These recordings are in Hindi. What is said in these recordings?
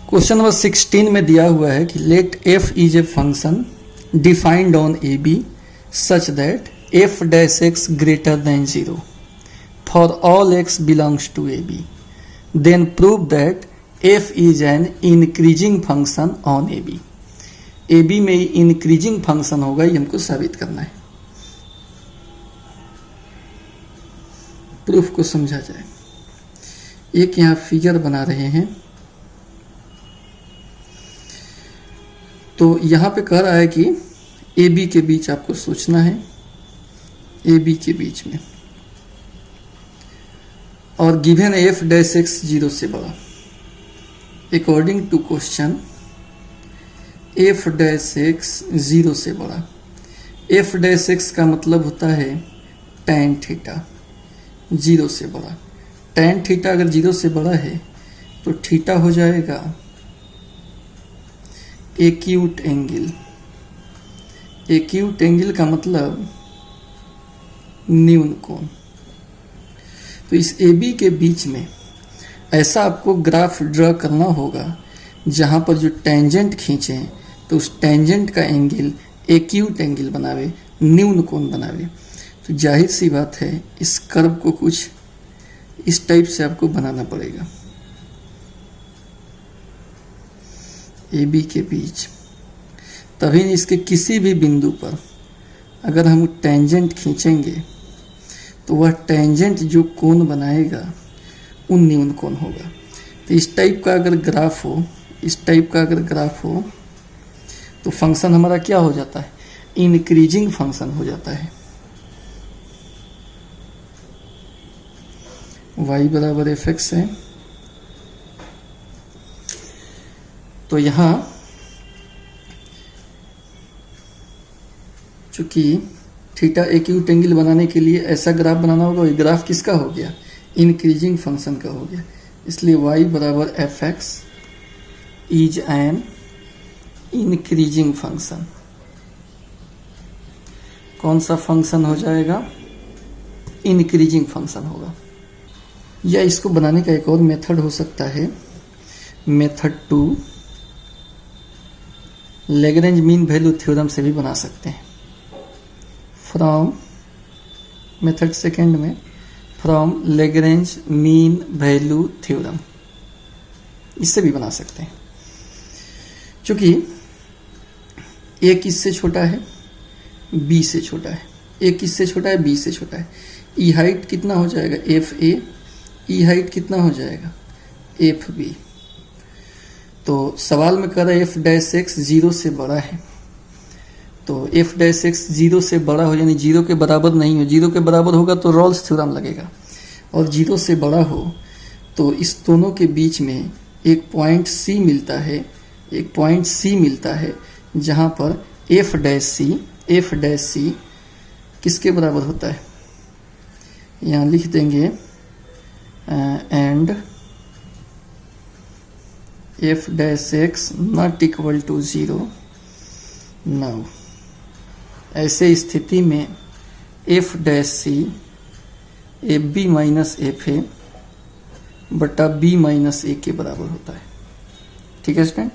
क्वेश्चन नंबर 16 में दिया हुआ है कि let f is a function defined on A B such that f dash x greater than 0 for all x belongs to A B, then prove that f is an increasing function on A B. A B में इंक्रीजिंग फंक्शन होगा, ये हमको साबित करना है। प्रूफ को समझा जाए। एक यहाँ फिगर बना रहे हैं, तो यहाँ पे कह रहा है कि ए बी के बीच आपको सोचना है, ए बी के बीच में, और गिवन एफ डैश एक्स 0 से बड़ा। According to question f dash x 0 से बड़ा। एफ डैश एक्स का मतलब होता है tan थीटा, 0 से बड़ा। tan थीटा अगर 0 से बड़ा है तो थीटा हो जाएगा एक्यूट एंगल। एक्यूट एंगल का मतलब न्यून कोण। तो इस ए बी के बीच में ऐसा आपको ग्राफ ड्रा करना होगा जहाँ पर जो टेंजेंट खींचे तो उस टेंजेंट का एंगल एक्यूट एंगल बनावे, न्यून कोण बनावे। तो जाहिर सी बात है इस कर्व को कुछ इस टाइप से आपको बनाना पड़ेगा। ए बी के बीच, तभी इसके किसी भी बिंदु पर अगर हम टेंजेंट खींचेंगे तो वह टेंजेंट जो कोण बनाएगा वो न्यून कोण होगा। तो इस टाइप का अगर ग्राफ हो, इस टाइप का अगर ग्राफ हो तो फंक्शन हमारा क्या हो जाता है? इंक्रीजिंग फंक्शन हो जाता है। y बराबर एफ एक्स है, तो यहाँ चूंकि थीटा एक्यूट एंगल बनाने के लिए ऐसा ग्राफ बनाना होगा। ये ग्राफ किसका हो गया? इंक्रीजिंग फंक्शन का हो गया। इसलिए y बराबर F x is an increasing function. कौन सा फंक्शन हो जाएगा? इंक्रीजिंग फंक्शन होगा। या इसको बनाने का एक और मेथड हो सकता है, method 2 Lagrange mean value theorem से भी बना सकते हैं। फ्रॉम मेथड सेकेंड में from Lagrange mean value theorem, इससे भी बना सकते हैं। क्योंकि ए किससे छोटा है? बी से छोटा है। ए किससे छोटा है? बी से छोटा है। ई हाइट कितना हो जाएगा? F A. ई हाइट कितना हो जाएगा? F b. तो सवाल में कह रहा है एफ डैश एक्स 0 से बड़ा है, तो एफ डैश एक्स 0 से बड़ा हो यानी 0 के बराबर नहीं हो। 0 के बराबर होगा तो रॉल्स थ्योरम लगेगा, और 0 से बड़ा हो तो इस दोनों के बीच में एक पॉइंट सी मिलता है, एक पॉइंट सी मिलता है जहाँ पर एफ डैश सी किसके बराबर होता है? यहाँ लिख देंगे and f dash x not equal to 0। Now ऐसे स्थिति में f dash c f b minus f a बटा बी माइनस ए के बराबर होता है। ठीक है स्टूडेंट?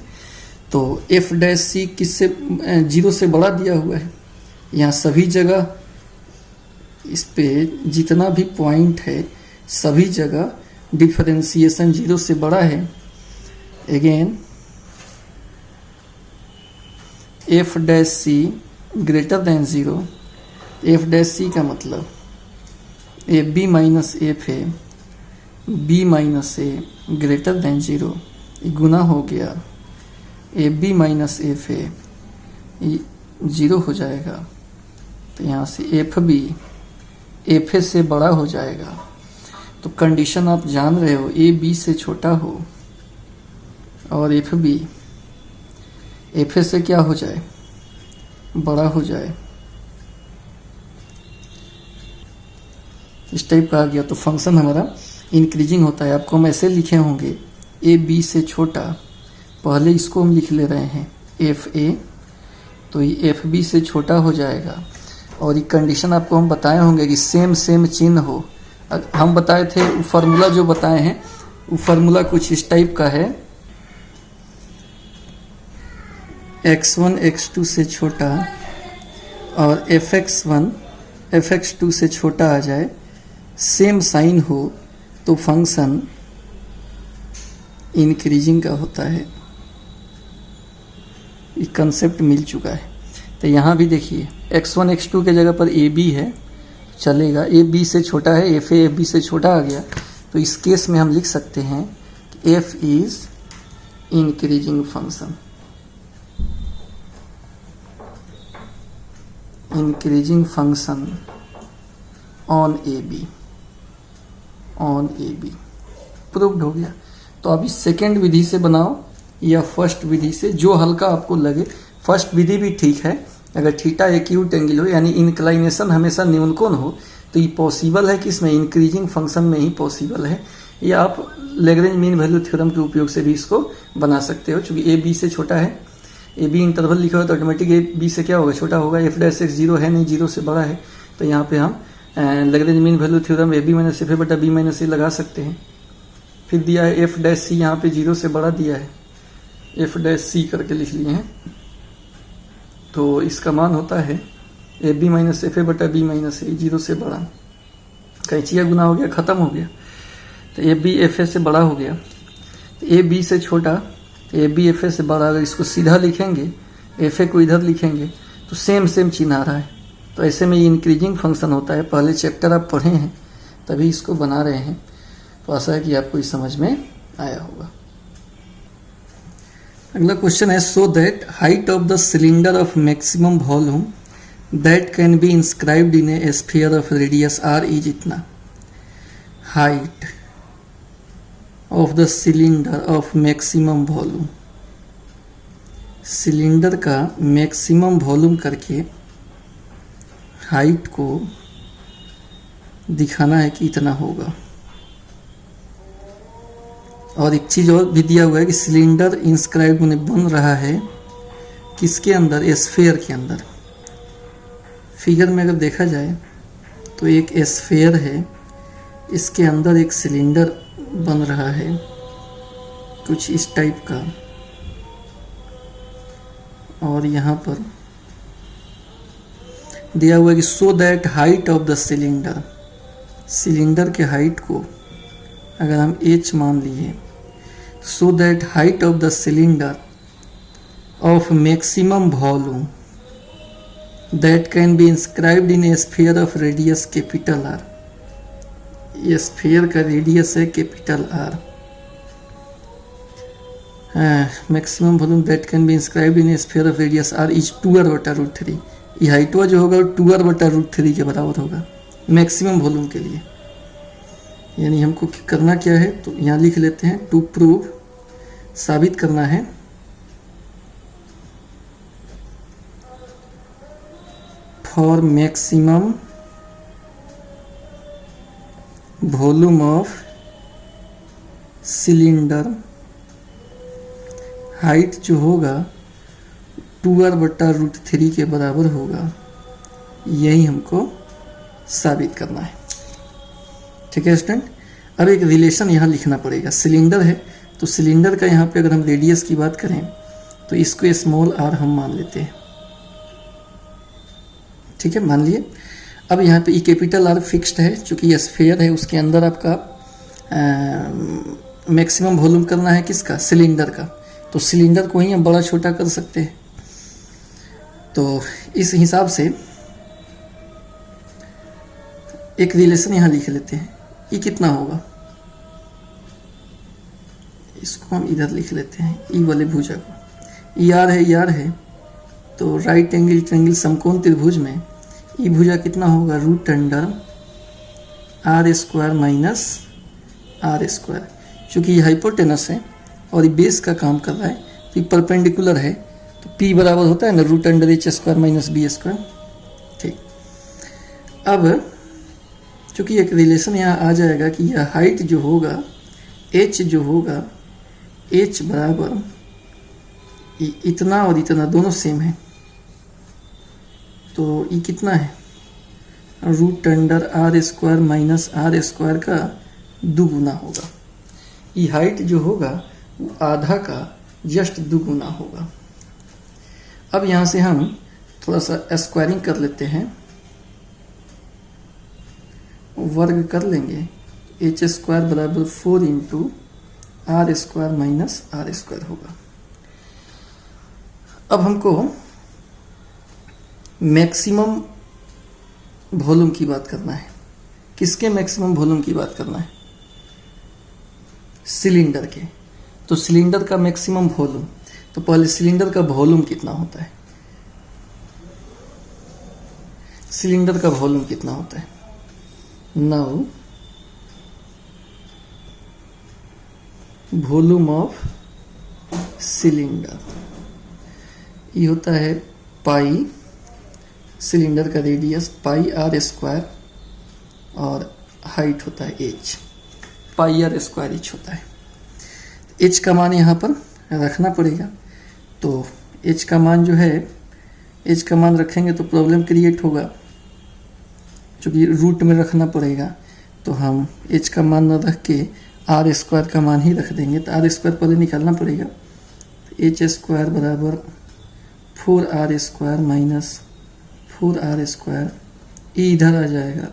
तो एफ डैश सी किससे 0 से बड़ा दिया हुआ है। यहाँ सभी जगह इस पे जितना भी पॉइंट है सभी जगह डिफरेंशिएशन 0 से बड़ा है। Again f dash c greater than 0। F dash c का मतलब f b minus f a b minus a greater than 0 गुना हो गया f b minus f a 0 हो जाएगा। तो यहाँ से एफ बी एफ ए से बड़ा हो जाएगा। तो कंडीशन आप जान रहे हो, ए बी से छोटा हो और एफ बी एफ ए से क्या हो जाए? बड़ा हो जाए। इस टाइप का आ गया तो फंक्शन हमारा इंक्रीजिंग होता है। आपको हम ऐसे लिखे होंगे ए बी से छोटा, पहले इसको हम लिख ले रहे हैं एफ ए, तो ये एफ बी से छोटा हो जाएगा। और ये कंडीशन आपको हम बताए होंगे कि सेम चिन्ह हो। हम बताए थे फार्मूला जो बताए हैं वो फार्मूला कुछ इस टाइप का है। x1 x2 से छोटा और fx1 fx2 से छोटा आ जाए, सेम साइन हो, तो फंक्शन इंक्रीजिंग का होता है। ये कंसेप्ट मिल चुका है। तो यहाँ भी देखिए x1 x2 के जगह पर ए बी है, चलेगा। ए बी से छोटा है, एफ ए बी से छोटा आ गया, तो इस केस में हम लिख सकते हैं कि f is increasing function. Increasing function on A b, on A b proved हो गया। तो अभी सेकेंड विधि से बनाओ या फर्स्ट विधि से, जो हल्का आपको लगे। फर्स्ट विधि भी ठीक है, अगर थीटा एक्यूट एंगल हो यानी इंक्लाइनेशन हमेशा न्यूनकोण हो, तो ये पॉसिबल है कि इसमें इंक्रीजिंग फंक्शन में ही पॉसिबल है। या आप लैग्रेंज मीन वैल्यू थ्योरम के उपयोग से भी इसको बना सकते हो। चूंकि ए बी से छोटा है, ए बी इंटरवल लिखा हो तो ऑटोमेटिक ए बी से क्या होगा, छोटा होगा। एफ डैश एक्स जीरो है नहीं, जीरो से बड़ा है, तो यहाँ पे हम Lagrange mean value theorem a b minus f a बटा बी माइनस ए लगा सकते हैं। फिर दिया है एफ डैश सी, यहाँ पे जीरो से बड़ा दिया है, एफ डैश सी करके लिख लिए हैं। तो इसका मान होता है a b minus f a बटा बी माइनस ए, जीरो से बड़ा। कैंचिया गुना हो गया, खत्म हो गया। तो ए बी एफ ए से बड़ा हो गया, तो ए बी से छोटा, तो ए बी एफ ए से बड़ा। अगर इसको सीधा लिखेंगे, एफ ए को इधर लिखेंगे, तो सेम सेम चिन्ह आ रहा है। तो ऐसे में ये इंक्रीजिंग फंक्शन होता है। पहले चैप्टर आप पढ़े हैं तभी इसको बना रहे हैं, तो आशा है कि आपको इस समझ में आया होगा। अगला क्वेश्चन है, so that height of the cylinder of maximum volume that can be inscribed in a sphere of radius r is इतना। Height of the cylinder of maximum volume, cylinder का मैक्सिमम वॉल्यूम करके हाइट को दिखाना है कि इतना होगा। और एक चीज और भी दिया हुआ है कि सिलेंडर इंस्क्राइब बन रहा है किसके अंदर, एस्फेयर के अंदर। फिगर में अगर देखा जाए तो एक एस्फेयर है, इसके अंदर एक सिलेंडर बन रहा है कुछ इस टाइप का। और यहाँ पर दिया हुआ है कि so that height of the cylinder, cylinder के हाइट को अगर हम h मान लिए, so that height of the cylinder of maximum volume that can be inscribed in a sphere of radius capital r. ये स्फीयर का रेडियस है capital r. Maximum volume that can be inscribed in a sphere of radius r is 2r बटा रूट 3। ये हाइट जो होगा 2r बटा रूट 3 के बराबर होगा मैक्सिमम वॉल्यूम के लिए। यानी हमको करना क्या है, तो यहाँ लिख लेते हैं टू प्रूव, साबित करना है for maximum volume of cylinder height जो होगा 2r बटा रूट 3 के बराबर होगा। यही हमको साबित करना है। ठीक है स्टूडेंट। अब एक रिलेशन यहाँ लिखना पड़ेगा। सिलेंडर है तो सिलेंडर का यहाँ पे अगर हम रेडियस की बात करें तो इसको स्मॉल r हम मान लेते हैं। ठीक है, मान लिए। अब यहाँ पे ई कैपिटल R फिक्स्ड है, चूंकि ये स्फीयर है, उसके अंदर आपका मैक्सिमम वॉल्यूम करना है किसका, सिलेंडर का। तो सिलेंडर को ही हम बड़ा छोटा कर सकते हैं। तो इस हिसाब से एक रिलेशन यहाँ लिख लेते हैं। ये कितना होगा, इसको हम इधर लिख लेते हैं, ई वाले भुजा को। ई आर है, ई आर है, तो राइट एंगल ट्रायंगल समकोण त्रिभुज में ई भुजा कितना होगा, root under r square minus r square. चूँकि ये हाइपोटेनस है और ये बेस का काम कर रहा है, तो ये परपेंडिकुलर है, तो P बराबर होता है ना root under h square minus b square. ठीक, अब चूँकि एक रिलेशन यहाँ आ जाएगा कि यह हाइट जो होगा, h जो होगा, h बराबर इतना और इतना दोनों सेम है, तो ये कितना है, root under r square minus r square का दुगुना होगा। ये हाइट जो होगा वो आधा का जस्ट दुगुना होगा। अब यहाँ से हम थोड़ा सा स्क्वायरिंग कर लेते हैं, वर्ग कर लेंगे। एच स्क्वायर बराबर 4 into r square minus r square होगा। अब हमको मैक्सिमम वॉल्यूम की बात करना है। किसके मैक्सिमम वॉल्यूम की बात करना है? सिलेंडर के। तो सिलेंडर का मैक्सिमम वॉल्यूम, तो पहले सिलेंडर का वॉल्यूम कितना होता है? सिलेंडर का वॉल्यूम कितना होता है? नाउ वॉल्यूम ऑफ सिलेंडर ये होता है पाई, सिलेंडर का रेडियस पाई आर स्क्वायर और हाइट होता है h, pi r square h होता है। एच का मान यहाँ पर रखना पड़ेगा। तो एच का मान जो है, एच का मान रखेंगे तो प्रॉब्लम क्रिएट होगा, क्योंकि रूट में रखना पड़ेगा। तो हम एच का मान न रख के आर स्क्वायर का मान ही रख देंगे। तो आर स्क्वायर पहले निकालना पड़ेगा। एच स्क्वायर बराबर 4r square minus 4r square, ई इधर आ जाएगा।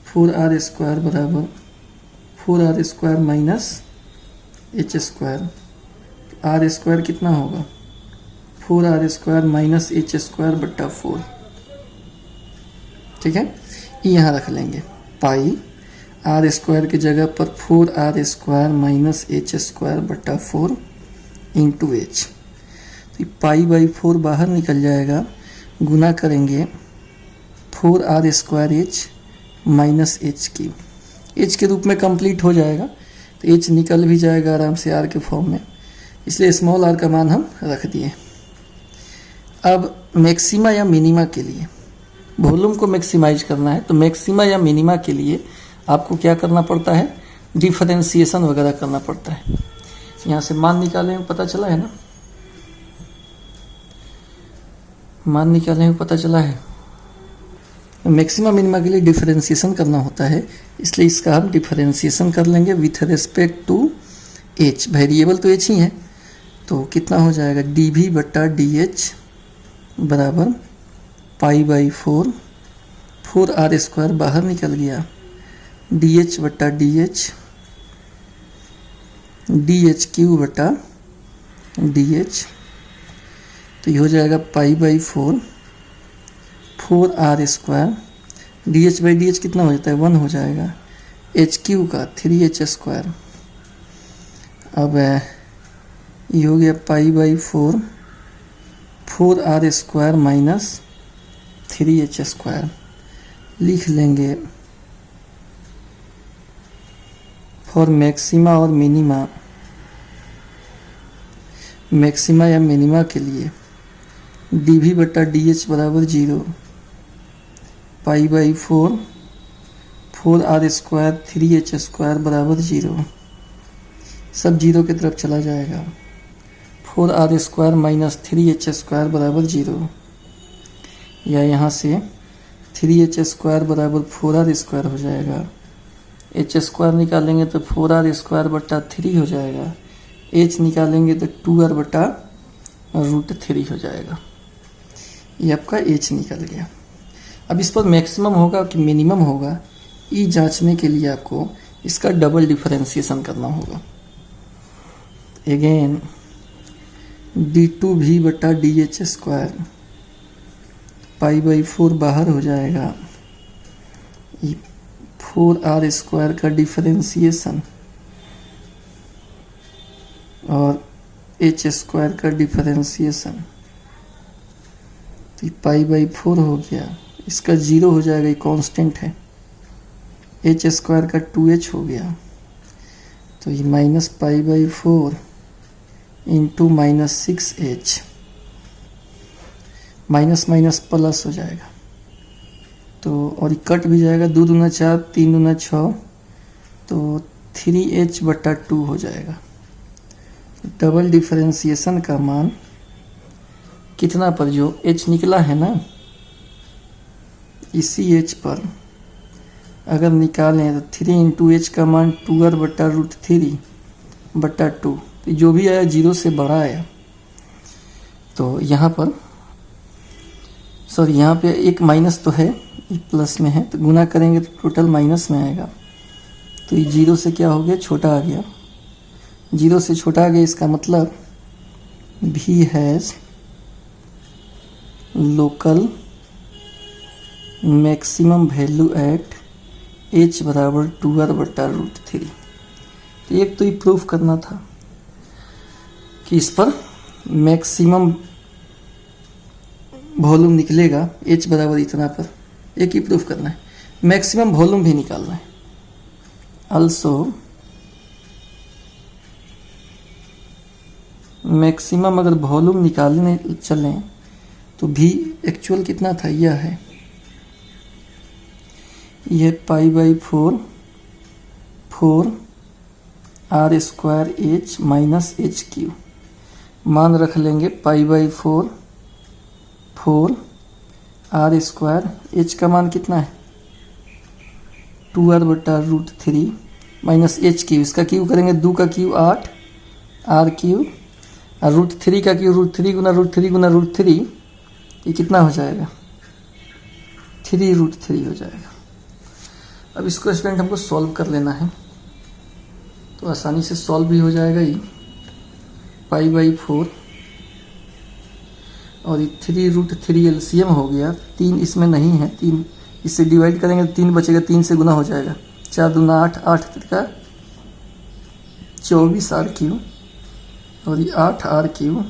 4r स्क्वायर बराबर 4r square minus h square. R square कितना होगा? 4r square minus h square बट्टा 4। ठीक है, ये यहाँ रख लेंगे। पाई आर स्क्वायर की जगह पर 4r square minus h square बट्टा 4 इंटू एच। तो पाई बाई 4 बाहर निकल जाएगा, गुना करेंगे 4r square H minus H cube, H के रूप में कंप्लीट हो जाएगा। तो एच निकल भी जाएगा आराम से आर के फॉर्म में, इसलिए स्मॉल आर का मान हम रख दिए। अब मैक्सिमा या मिनिमा के लिए वॉल्यूम को मैक्सिमाइज करना है, तो मैक्सिमा या मिनिमा के लिए आपको क्या करना पड़ता है? डिफरेंशिएशन वगैरह करना पड़ता है। यहाँ से मान निकाले में पता चला है ना, मान निकालने में पता चला है। मैक्सिमा मिनिमा के लिए डिफरेंशिएशन करना होता है, इसलिए इसका हम डिफरेंशिएशन कर लेंगे with respect to h. Variable तो एच ही है, तो कितना हो जाएगा? डी वी बट्टा डी एच बराबर पाई बाई 4, 4r स्क्वायर बाहर निकल गया, डी एच बट्टा डी एच क्यू बट्टा डी एच। तो ये हो जाएगा pi by 4, 4r square, d h by d h कितना हो जाता है? 1 हो जाएगा, एच क्यू का 3h स्क्वायर। अब ये हो गया पाई by 4, 4r square minus 3h square. लिख लेंगे फॉर मैक्सिमा और मिनिमा, मैक्सिमा या मिनिमा के लिए डी वी बट्टा डी एच बराबर 0, पाई by 4, 4r square 3h square बराबर 0, सब 0 की तरफ चला जाएगा। 4r square minus 3h square बराबर 0, या यहाँ से 3h स्क्वायर बराबर 4r स्क्वायर हो जाएगा। h स्क्वायर निकालेंगे तो 4r स्क्वायर बट्टा 3 हो जाएगा, h निकालेंगे तो 2r बट्टा √3 हो जाएगा। ये आपका h निकल गया। अब इस पर मैक्सिमम होगा कि मिनिमम होगा, ई जांचने के लिए आपको इसका डबल डिफरेंशिएशन करना होगा। अगेन d2v बटा डी स्क्वायर, पाई बाई 4 बाहर हो जाएगा, 4r स्क्वायर का डिफरेंशिएशन और h स्क्वायर का डिफरेंशिएशन, तो पाई बाई 4 हो गया, इसका 0 हो जाएगा, ये कांस्टेंट है। h स्क्वायर का 2h हो गया, तो ये minus pi by 4 into minus 6h, minus minus plus हो जाएगा, तो और कट भी जाएगा, 2 दूना 4, 3 दूना 6, तो 3h बटा 2 हो जाएगा। डबल डिफरेंशिएशन का मान कितना पर, जो h निकला है ना, इसी h पर अगर निकालें तो 3 इंटू एच का मान 2r बटा √3 बटा 2, तो जो भी आया 0 से बड़ा आया, तो यहाँ पर सॉरी यहाँ पे एक माइनस तो है, एक प्लस में है, तो गुना करेंगे तो टोटल माइनस में आएगा। तो ये 0 से क्या हो गया, छोटा आ गया। 0 से छोटा आ गया, इसका मतलब V has local maximum value at h बराबर 2r/√3। तो एक तो ये प्रूफ करना था कि इस पर मैक्सिमम वॉल्यूम निकलेगा h बराबर इतना पर, एक ही प्रूफ करना है। मैक्सिमम वॉल्यूम भी निकालना है। अल्सो मैक्सिमम अगर वॉल्यूम निकालने चलें तो भी एक्चुअल कितना था, यह है, यह π/4 r² h माइनस HQ। मान रख लेंगे π/4 r² h का मान कितना है, 2r/√3 माइनस HQ। इसका क्यू करेंगे, 2 का क्यू 8 r³ और √3 का क्यू √3 गुना √3 गुना √3, ये कितना हो जाएगा, 3√3 हो जाएगा। अब इसको स्टूडेंट हमको सॉल्व कर लेना है, तो आसानी से सॉल्व भी हो जाएगा। ये π/4 और ये 3√3 एलसीएम हो गया। 3 इसमें नहीं है, 3 इससे डिवाइड करेंगे तो 3 बचेगा, 3 से गुना हो जाएगा, 4 दूना 8, 8 का 24 r³ और ये 8 r³,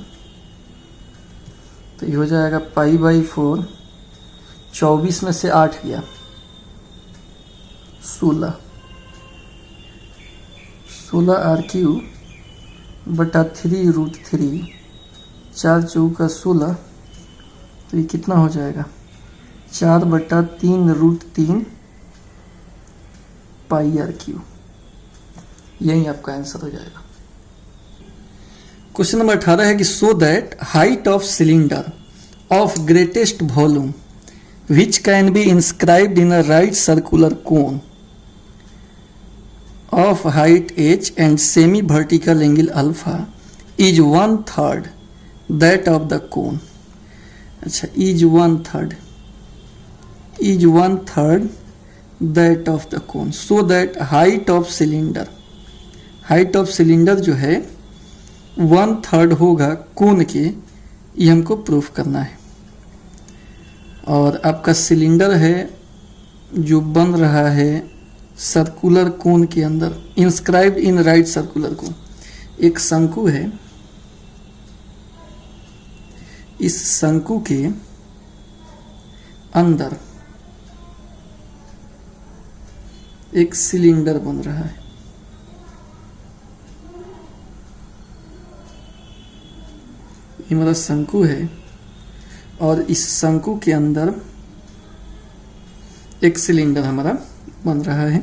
तो ये हो जाएगा π/4, 24 में से 8 गया 16 r³ बटा 3√3, 4 चौका 16, तो ये कितना हो जाएगा, 4/3√3 πr³। यही आपका आंसर हो जाएगा। क्वेश्चन नंबर 18 है कि so that height of cylinder of greatest volume which can be inscribed in a right circular cone of height h and semi vertical angle alpha is 1/3 that of the cone। अच्छा, is 1/3 that of the cone, so that height of cylinder जो है 1/3 होगा कोन के, ये हमको प्रूफ करना है। और आपका सिलेंडर है जो बन रहा है सर्कुलर कोन के अंदर, inscribed in right circular cone. एक शंकु है, इस शंकु के अंदर एक सिलेंडर बन रहा है। ये हमारा शंकु है और इस शंकु के अंदर एक सिलेंडर हमारा बन रहा है।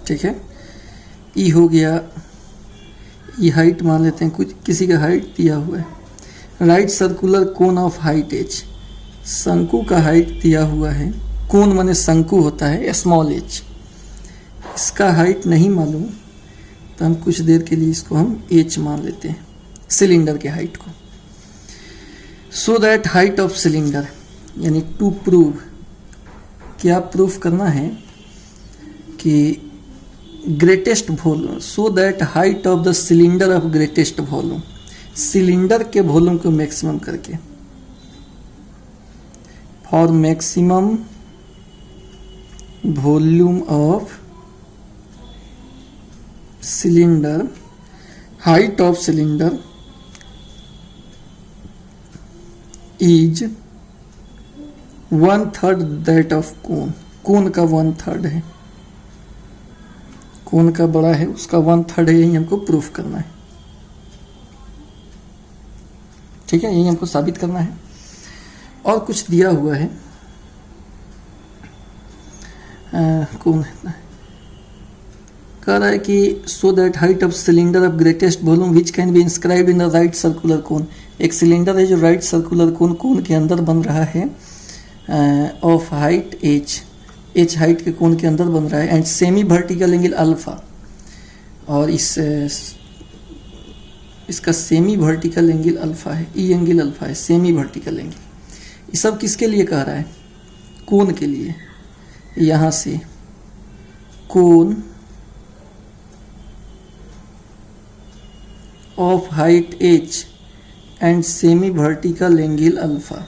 ठीक है, ई हो गया, ये हाइट मान लेते हैं, कुछ किसी का हाइट दिया हुआ है। Right circular cone of height H, शंकु का हाइट दिया हुआ है। कोन माने शंकु होता है, स्मॉल एच। इसका हाइट नहीं मालूम तो हम कुछ देर के लिए इसको हम एच मान लेते हैं, सिलेंडर के हाइट को। सो दैट हाइट ऑफ सिलेंडर, यानी टू प्रूव, क्या प्रूफ करना है कि greatest volume, so that height of the cylinder of greatest volume, cylinder के वॉल्यूम को मैक्सिमम करके, for maximum volume of cylinder, height of cylinder is 1/3 that of cone। कोन का 1/3 है, कोन का बड़ा है, उसका 1/3 है, यही हमको प्रूफ करना है। ठीक है, यही हमको साबित करना है। और कुछ दिया हुआ है, कौन है, कह रहा है कि so that height of cylinder of greatest volume which can be inscribed in the right circular cone. एक सिलेंडर है जो राइट सर्कुलर कोन के अंदर बन रहा है, ऑफ हाइट एच हाइट के कोन के अंदर बन रहा है, and semi vertical angle alpha, और इस इसका सेमी वर्टिकल एंगल अल्फा है, ई एंगल अल्फा है, सेमी वर्टिकल एंगल। ये सब किसके लिए कह रहा है? कोण के लिए। यहां से कोण of height h and semi vertical angle alpha.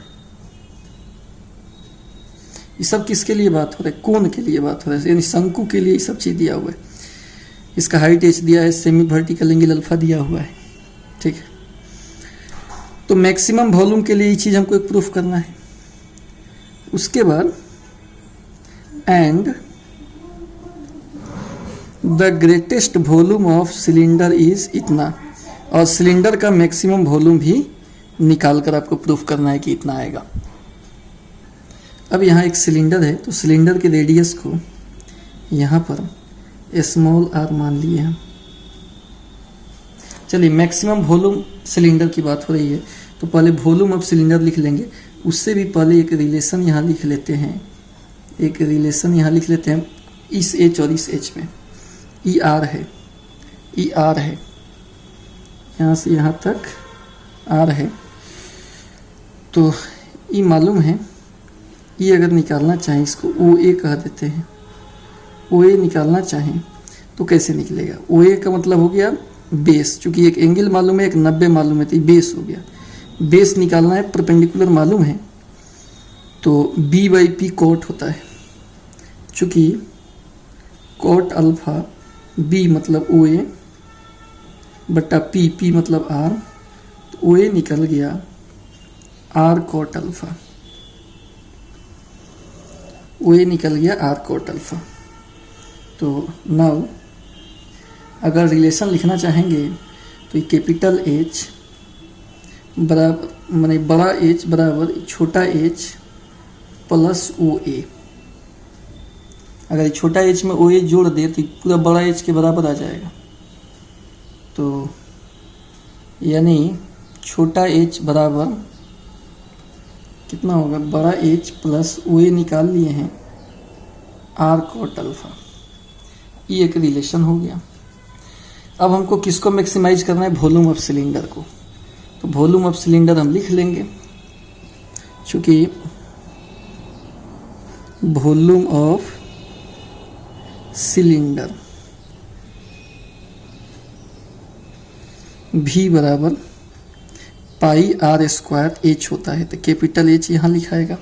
ये सब किसके लिए बात हो रहा है? कोण के लिए बात हो रहा है, यानी शंकु के लिए ये सब चीज दिया हुआ है। इसका हाइट h दिया है, सेमी वर्टिकल एंगल अल्फा दिया हुआ है, ठीक है। तो मैक्सिमम वॉल्यूम के लिए ये चीज हमको एक प्रूफ करना है। उसके बाद and the greatest volume of cylinder is इतना, और सिलेंडर का मैक्सिमम वॉल्यूम भी निकाल कर आपको प्रूफ करना है कि इतना आएगा। अब यहाँ एक सिलेंडर है, तो सिलेंडर के रेडियस को यहाँ पर स्मॉल r मान लिए हम। चलिए, मैक्सिमम वॉल्यूम सिलेंडर की बात हो रही है, तो पहले वॉल्यूम ऑफ सिलेंडर लिख लेंगे। उससे भी पहले एक रिलेशन यहाँ लिख लेते हैं, एक रिलेशन यहाँ लिख लेते हैं इस h और इस h में। ई आर है, ई आर है, यहाँ से यहाँ तक आर है। तो ई मालूम है, ई अगर निकालना चाहें इसको ओ ए कह देते हैं। ओ ए निकालना चाहें तो कैसे निकलेगा? ओ ए का मतलब हो गया बेस, चूंकि एक एंगल मालूम है, एक 90 मालूम है, तो ये बेस हो गया। बेस निकालना है, परपेंडिकुलर मालूम है, तो बी बाई पी कॉट होता है। चूंकि कॉट अल्फा बी मतलब ओ ए बटा पी, पी मतलब आर, तो ओ ए निकल गया आर कॉट अल्फा, ओ ए निकल गया आर कॉट अल्फा। तो नाउ अगर रिलेशन लिखना चाहेंगे तो कैपिटल H बराबर माने बड़ा H बराबर छोटा h प्लस ओ ए। अगर छोटा h में ओ ए जोड़ दे तो पूरा बड़ा h के बराबर आ जाएगा। तो यानी छोटा h बराबर कितना होगा? बड़ा h प्लस ओ ए निकाल लिए हैं आर कॉट अल्फा। ये एक रिलेशन हो गया। अब हमको किसको मैक्सिमाइज करना है? वॉल्यूम ऑफ सिलेंडर को। तो वॉल्यूम ऑफ सिलेंडर हम लिख लेंगे, चूंकि वॉल्यूम ऑफ सिलेंडर V बराबर पाई आर स्क्वायर एच होता है। तो कैपिटल H यहाँ लिखाएगा,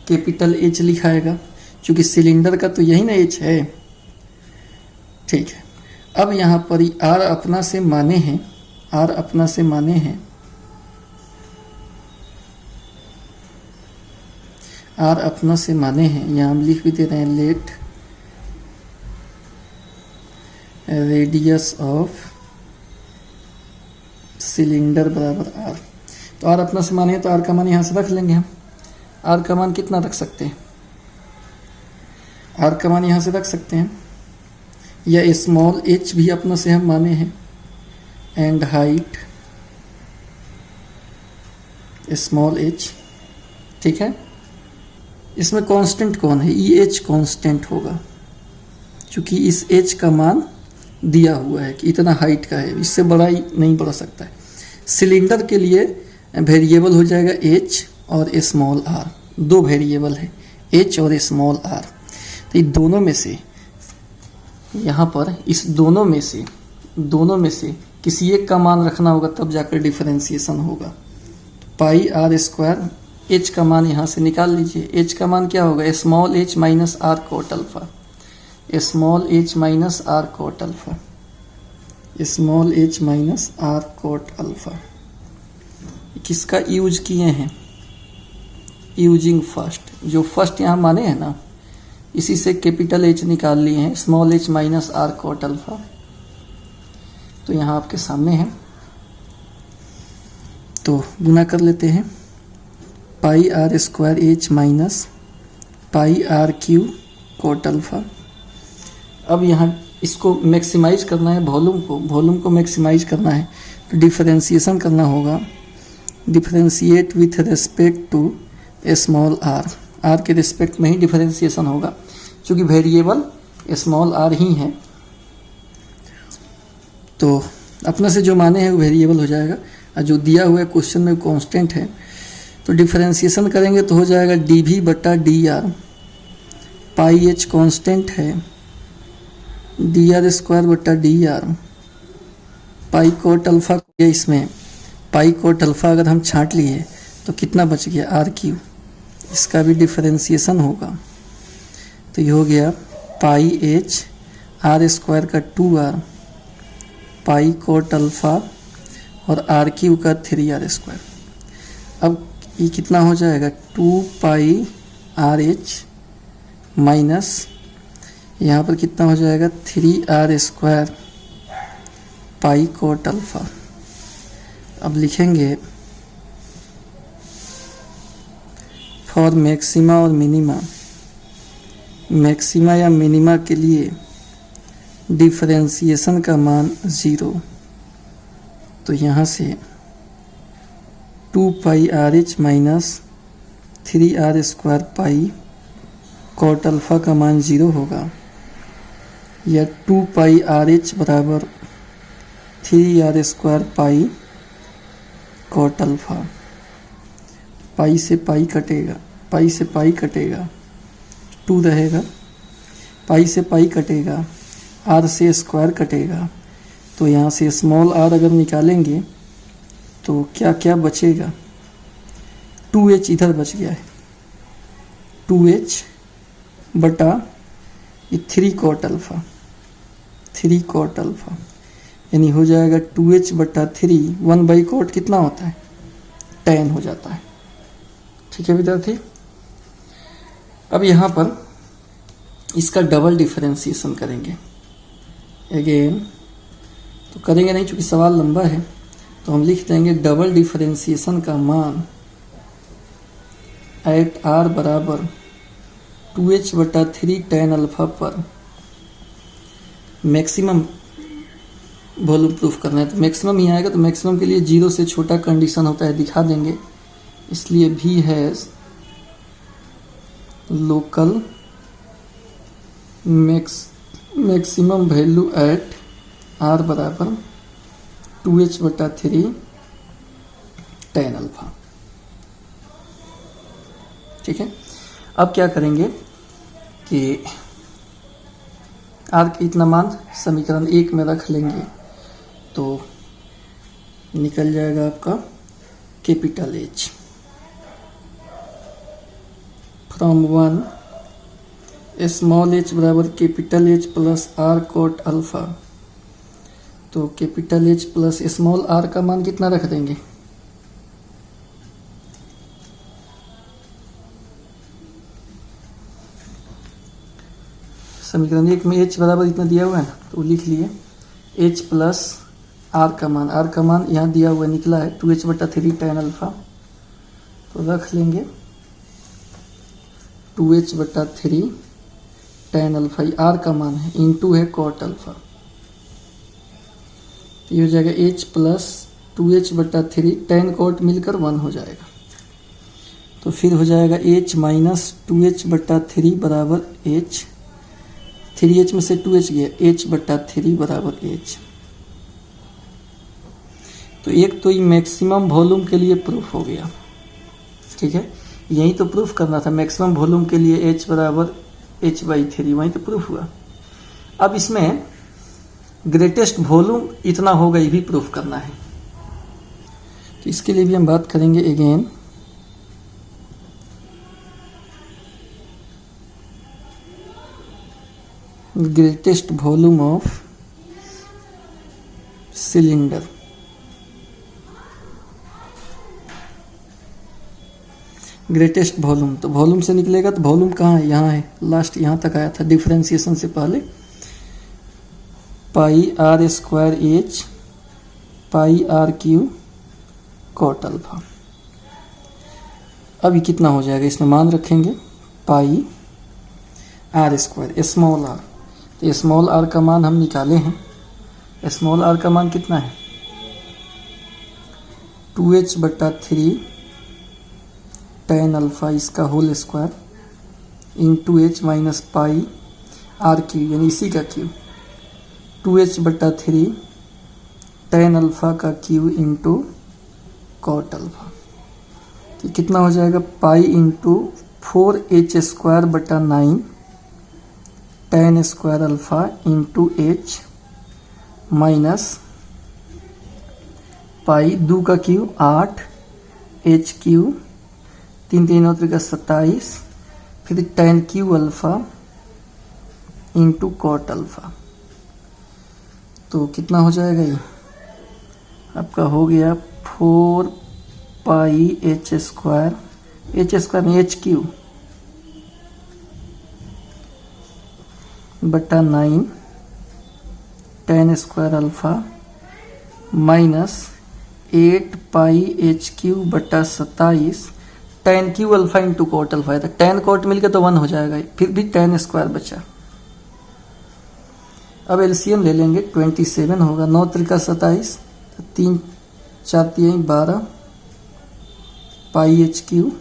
कैपिटल H लिखाएगा, चूंकि सिलेंडर का तो यही ना H है, ठीक है। अब यहाँ पर ही R अपना से माने हैं, R अपना से माने हैं, R अपना से माने हैं। यहाँ हम लिख भी दे रहे हैं लेट रेडियस ऑफ सिलेंडर बराबर R। तो R अपना से माने हैं, तो R का मान यहाँ से रख लेंगे हम। R का मान कितना रख सकते हैं? R का मान यहाँ से रख सकते हैं, या स्मॉल h भी अपना से हम माने हैं, एंड हाइट स्मॉल h, ठीक है। इसमें कांस्टेंट कौन है? ये h कांस्टेंट होगा, क्योंकि इस h का मान दिया हुआ है कि इतना हाइट का है, इससे बड़ा ही नहीं बढ़ सकता है। सिलेंडर के लिए वेरिएबल हो जाएगा h और स्मॉल r, दो वेरिएबल है h और स्मॉल r। तो इन दोनों में से, यहाँ पर इस दोनों में से किसी एक का मान रखना होगा, तब जाकर डिफरेंशिएशन होगा। तो पाई आर स्क्वायर, h का मान यहाँ से निकाल लीजिए। h का मान क्या होगा? Small h minus r cot alpha, small h minus r cot alpha, small h minus r cot alpha. किसका यूज किए हैं? यूजिंग फर्स्ट, जो फर्स्ट यहाँ माने हैं ना, इसी से कैपिटल H निकाल लिए हैं, small h minus r cot alpha. तो यहाँ आपके सामने है, तो गुना कर लेते हैं। Pi r square h minus pi r cube cot alpha. अब यहाँ इसको मैक्सिमाइज करना है, वॉल्यूम को मैक्सिमाइज करना है, तो डिफरेंशिएशन करना होगा। Differentiate with respect to small r, r के रिस्पेक्ट में ही डिफरेंशिएशन होगा, क्योंकि वेरिएबल स्मॉल आर ही है। तो अपने से जो माने हैं वो वेरिएबल हो जाएगा, और जो दिया हुआ है क्वेश्चन में कांस्टेंट है। तो डिफरेंशिएशन करेंगे तो हो जाएगा dv बटा dr, पाई h कांस्टेंट है, dr स्क्वायर बटा dr, पाई कोट अल्फा। इसमें पाई कोट अल्फा अगर हम छांट लिए तो कितना बच गया, आर क्यू। इसका भी डिफरेंशिएशन होगा तो ये हो गया पाई एच आर स्क्वायर का 2r, पाई कोट अल्फा और आर क्यू का 3r स्क्वायर। अब ये कितना हो जाएगा, 2 पाई आर एच माइनस यहाँ पर कितना हो जाएगा 3r स्क्वायर पाई कोट अल्फा। अब लिखेंगे फॉर मैक्सिमा और मिनिमा, मैक्सिमा या मिनिमा के लिए डिफरेंशिएशन का मान 0, तो यहाँ से 2 pi r h minus 3r square pi cot alpha का मान 0 होगा, या 2 पाई आर एच बराबर 3r square pi cot alpha. Pi से पाई कटेगा, पाई से पाई कटेगा, 2 रहेगा, पाई से पाई कटेगा, आर से स्क्वायर कटेगा, तो यहाँ से स्मॉल आर अगर निकालेंगे तो क्या क्या बचेगा, 2h इधर बच गया है, 2h बटा ये 3 कॉट अल्फा, 3 कॉट अल्फा, यानी हो जाएगा 2h बटा 3, 1 बाई कॉट कितना होता है, 10 हो जाता है। ठीक है विद्यार्थी। अब यहाँ पर इसका डबल डिफरेंशिएशन करेंगे अगेन, तो करेंगे नहीं चूंकि सवाल लंबा है, तो हम लिख देंगे डबल डिफरेंशिएशन का मान एट r बराबर 2h बटा 3 tan अल्फा पर मैक्सिमम वॉल्यूम प्रूफ करना है, तो मैक्सिमम ही आएगा। तो मैक्सिमम के लिए 0 से छोटा कंडीशन होता है, दिखा देंगे, इसलिए v has local maximum value at r बराबर 2h बटा 3 tan अल्फा। ठीक है। अब क्या करेंगे कि r का इतना मान समीकरण 1 में रख लेंगे तो निकल जाएगा आपका capital H from 1 small h बराबर capital H plus r cot alpha. तो capital H plus small r का मान कितना रख देंगे, समीकरण 1 में h बराबर इतना दिया हुआ है ना, तो लिख लिए h प्लस r का मान यहाँ दिया हुआ निकला है 2h बटा 3 tan अल्फा, तो रख लेंगे 2h बटा 3 tan अल्फा, r का मान है, इंटू है कॉट अल्फा, तो ये हो जाएगा h प्लस 2h बटा 3 tan कॉट मिलकर 1 हो जाएगा। तो फिर हो जाएगा h माइनस 2h बटा 3 बराबर h, 3h में से 2h गया, h बटा 3 बराबर h। तो एक तो ये मैक्सिमम वॉल्यूम के लिए प्रूफ हो गया। ठीक है, यही तो प्रूफ करना था, मैक्सिमम वॉल्यूम के लिए h बराबर h बाई 3, वही तो प्रूफ हुआ। अब इसमें ग्रेटेस्ट वॉल्यूम इतना होगा, ये भी प्रूफ करना है, तो इसके लिए भी हम बात करेंगे again. Greatest volume of cylinder, greatest volume, तो वॉल्यूम से निकलेगा तो वॉल्यूम कहाँ है, यहाँ है, लास्ट यहाँ तक आया था डिफरेंशिएशन से पहले, pi r square h pi r cube cot alpha. अब ये कितना हो जाएगा, इसमें मान रखेंगे pi r square small r, तो स्मॉल आर का मान हम निकाले हैं, स्मॉल आर का मान कितना है 2h बटा 3 tan अल्फा इसका whole square into h minus pi r cube, यानी इसी का क्यू, 2h बटा 3 tan अल्फा का क्यू इंटू कॉट अल्फा। तो कितना हो जाएगा, पाई इंटू 4h² बटा 9 tan square alpha into h minus पाई 2 का क्यू 8 h क्यू 3 3 का 27 फिर tan cube alpha into cot alpha. तो कितना हो जाएगा, ये आपका हो गया 4 पाई h² में h क्यू बटा 9 tan square alpha minus 8 pi h cube बटा 27 tan cube alpha into cot alpha है, तो tan कॉट मिलकर तो 1 हो जाएगा, फिर भी tan स्क्वायर बचा। अब एलसीएम ले लेंगे, 27 होगा, 9 त्रिका 27, 3 4 3 12 पाई h क्यू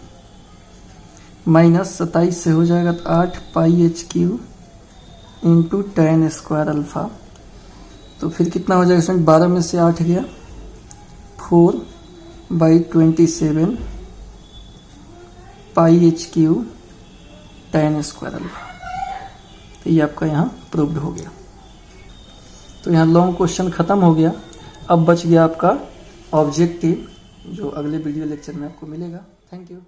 माइनस 27 से हो जाएगा तो 8 pi h Q into tan square alpha. तो फिर कितना हो जाएगा स्टूडेंट, 12 में से 8 गया, 4/27 पाई h Q tan square alpha. तो ये आपका यहाँ प्रूव्ड हो गया। तो यहाँ लॉन्ग क्वेश्चन खत्म हो गया। अब बच गया आपका ऑब्जेक्टिव, जो अगले वीडियो लेक्चर में आपको मिलेगा। Thank you.